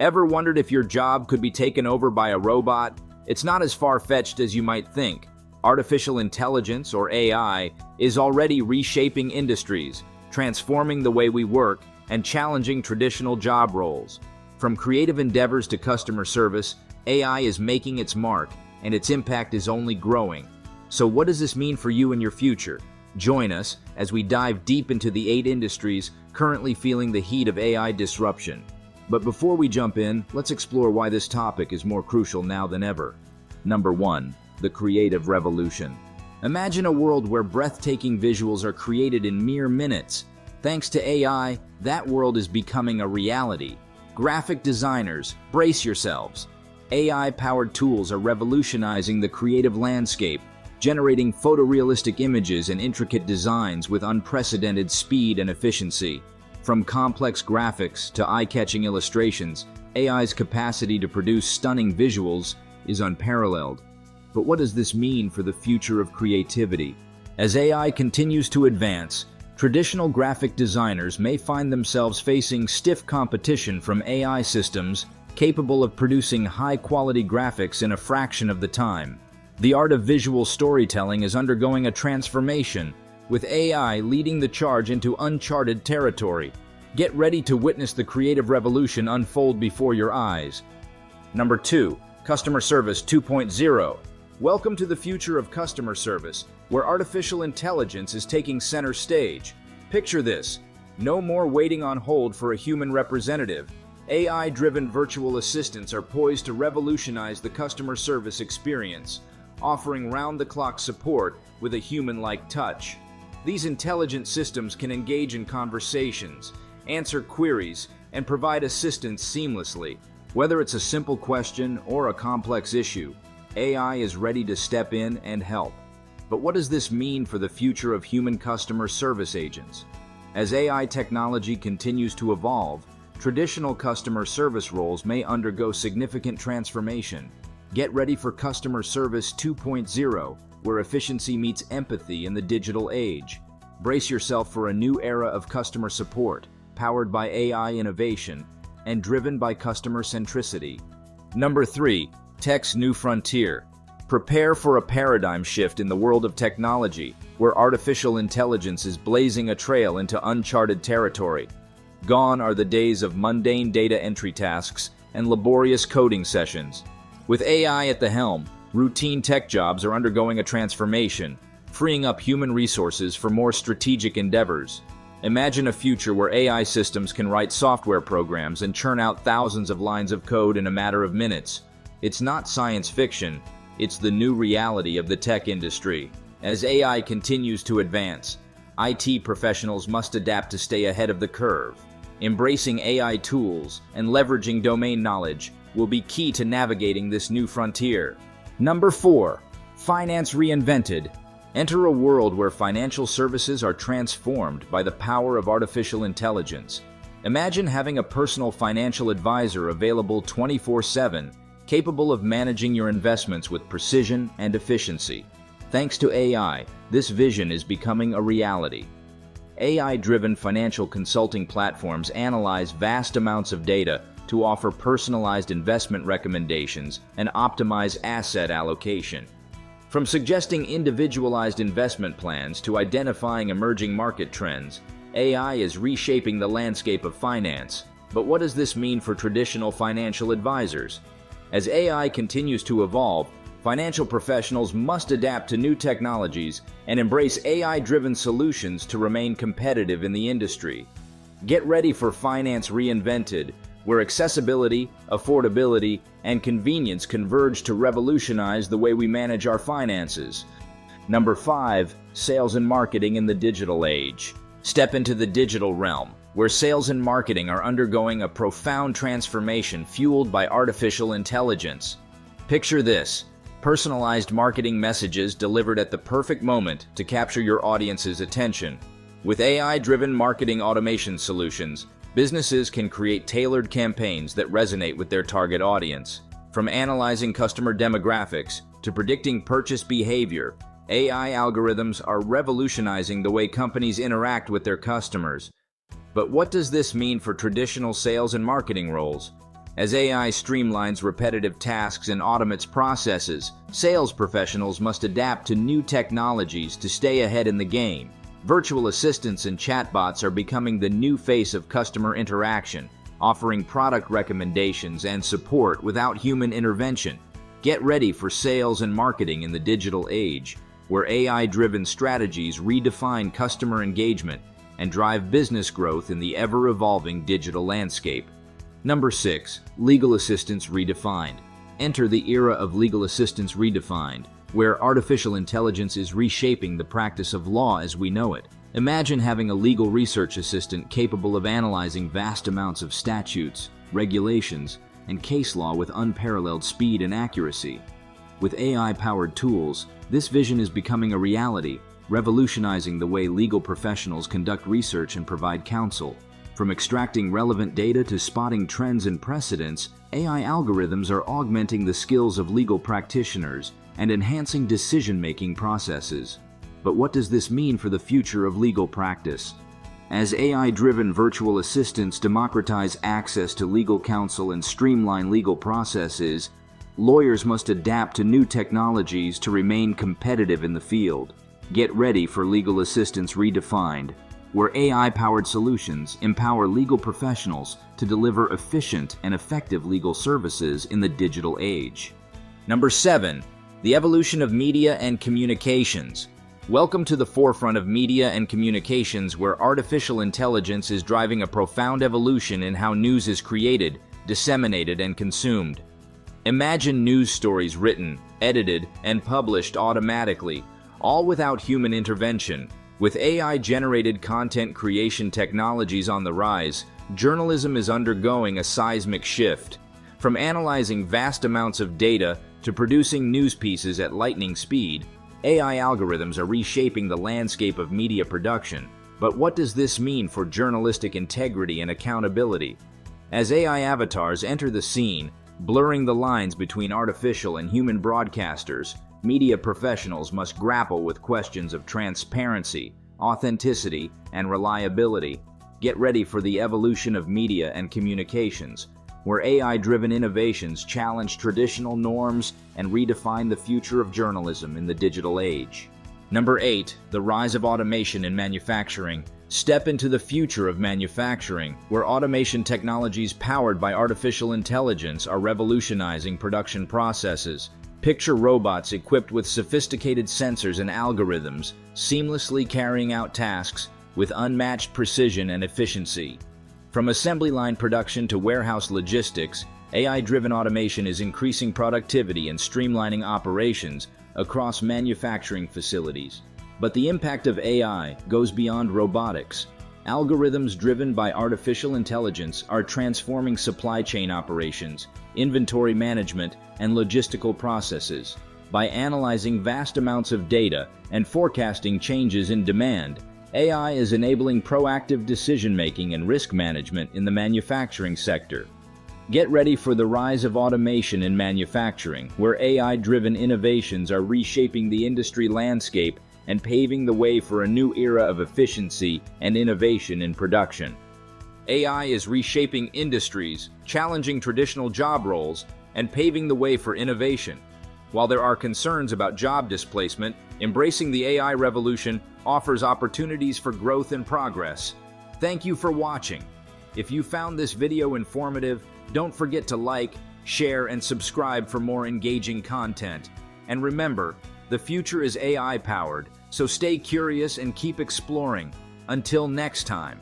Ever wondered if your job could be taken over by a robot? It's not as far-fetched as you might think. Artificial intelligence, or AI, is already reshaping industries, transforming the way we work, and challenging traditional job roles. From creative endeavors to customer service, AI is making its mark, and its impact is only growing. So what does this mean for you and your future? Join us as we dive deep into the 8 industries currently feeling the heat of AI disruption. But before we jump in, let's explore why this topic is more crucial now than ever. Number 1. The creative revolution. Imagine a world where breathtaking visuals are created in mere minutes. Thanks to AI, that world is becoming a reality. Graphic designers, brace yourselves. AI-powered tools are revolutionizing the creative landscape, generating photorealistic images and intricate designs with unprecedented speed and efficiency. From complex graphics to eye-catching illustrations, AI's capacity to produce stunning visuals is unparalleled. But what does this mean for the future of creativity? As AI continues to advance, traditional graphic designers may find themselves facing stiff competition from AI systems capable of producing high-quality graphics in a fraction of the time. The art of visual storytelling is undergoing a transformation, with AI leading the charge into uncharted territory. Get ready to witness the creative revolution unfold before your eyes. Number 2. Customer Service 2.0. Welcome to the future of customer service, where artificial intelligence is taking center stage. Picture this: no more waiting on hold for a human representative. AI-driven virtual assistants are poised to revolutionize the customer service experience, offering round-the-clock support with a human-like touch. These intelligent systems can engage in conversations, answer queries, and provide assistance seamlessly. Whether it's a simple question or a complex issue, AI is ready to step in and help. But what does this mean for the future of human customer service agents? As AI technology continues to evolve, traditional customer service roles may undergo significant transformation. Get ready for Customer Service 2.0, where efficiency meets empathy in the digital age. Brace yourself for a new era of customer support, powered by AI innovation and driven by customer centricity. Number 3. Tech's new frontier. Prepare for a paradigm shift in the world of technology, where artificial intelligence is blazing a trail into uncharted territory. Gone are the days of mundane data entry tasks and laborious coding sessions. With AI at the helm, routine tech jobs are undergoing a transformation, freeing up human resources for more strategic endeavors. Imagine a future where AI systems can write software programs and churn out thousands of lines of code in a matter of minutes. It's not science fiction, it's the new reality of the tech industry. As AI continues to advance, IT professionals must adapt to stay ahead of the curve. Embracing AI tools and leveraging domain knowledge will be key to navigating this new frontier. Number 4. Finance reinvented. Enter a world where financial services are transformed by the power of artificial intelligence. Imagine having a personal financial advisor available 24/7, capable of managing your investments with precision and efficiency. Thanks to AI, this vision is becoming a reality. AI-driven financial consulting platforms analyze vast amounts of data to offer personalized investment recommendations and optimize asset allocation. From suggesting individualized investment plans to identifying emerging market trends, AI is reshaping the landscape of finance. But what does this mean for traditional financial advisors? As AI continues to evolve, financial professionals must adapt to new technologies and embrace AI-driven solutions to remain competitive in the industry. Get ready for Finance Reinvented, where accessibility, affordability, and convenience converge to revolutionize the way we manage our finances. Number 5. Sales and marketing in the digital age. Step into the digital realm, where sales and marketing are undergoing a profound transformation fueled by artificial intelligence. Picture this: personalized marketing messages delivered at the perfect moment to capture your audience's attention. With AI-driven marketing automation solutions, businesses can create tailored campaigns that resonate with their target audience. From analyzing customer demographics to predicting purchase behavior, AI algorithms are revolutionizing the way companies interact with their customers. But what does this mean for traditional sales and marketing roles? As AI streamlines repetitive tasks and automates processes, sales professionals must adapt to new technologies to stay ahead in the game. Virtual assistants and chatbots are becoming the new face of customer interaction, offering product recommendations and support without human intervention. Get ready for sales and marketing in the digital age, where AI-driven strategies redefine customer engagement and drive business growth in the ever-evolving digital landscape. Number 6. Legal assistance redefined. Enter the era of legal assistance redefined, where artificial intelligence is reshaping the practice of law as we know it. Imagine having a legal research assistant capable of analyzing vast amounts of statutes, regulations, and case law with unparalleled speed and accuracy. With AI-powered tools, this vision is becoming a reality, revolutionizing the way legal professionals conduct research and provide counsel. From extracting relevant data to spotting trends and precedents, AI algorithms are augmenting the skills of legal practitioners and enhancing decision-making processes. But what does this mean for the future of legal practice? As AI-driven virtual assistants democratize access to legal counsel and streamline legal processes, lawyers must adapt to new technologies to remain competitive in the field. Get ready for legal assistance redefined, where AI-powered solutions empower legal professionals to deliver efficient and effective legal services in the digital age. Number 7. The evolution of media and communications. Welcome to the forefront of media and communications, where artificial intelligence is driving a profound evolution in how news is created, disseminated, and consumed. Imagine news stories written, edited, and published automatically, all without human intervention. With AI-generated content creation technologies on the rise, journalism is undergoing a seismic shift. From analyzing vast amounts of data to producing news pieces at lightning speed, AI algorithms are reshaping the landscape of media production. But what does this mean for journalistic integrity and accountability? As AI avatars enter the scene, blurring the lines between artificial and human broadcasters, media professionals must grapple with questions of transparency, authenticity, and reliability. Get ready for the evolution of media and communications, where AI-driven innovations challenge traditional norms and redefine the future of journalism in the digital age. Number 8. The rise of automation in manufacturing. Step into the future of manufacturing, where automation technologies powered by artificial intelligence are revolutionizing production processes. Picture robots equipped with sophisticated sensors and algorithms, seamlessly carrying out tasks with unmatched precision and efficiency. From assembly line production to warehouse logistics, AI-driven automation is increasing productivity and streamlining operations across manufacturing facilities. But the impact of AI goes beyond robotics. Algorithms driven by artificial intelligence are transforming supply chain operations, inventory management, and logistical processes. By analyzing vast amounts of data and forecasting changes in demand, AI is enabling proactive decision-making and risk management in the manufacturing sector. Get ready for the rise of automation in manufacturing, where AI-driven innovations are reshaping the industry landscape and paving the way for a new era of efficiency and innovation in production. AI is reshaping industries, challenging traditional job roles, and paving the way for innovation. While there are concerns about job displacement, embracing the AI revolution offers opportunities for growth and progress. Thank you for watching. If you found this video informative, don't forget to like, share, and subscribe for more engaging content. And remember, the future is AI-powered, so stay curious and keep exploring. Until next time.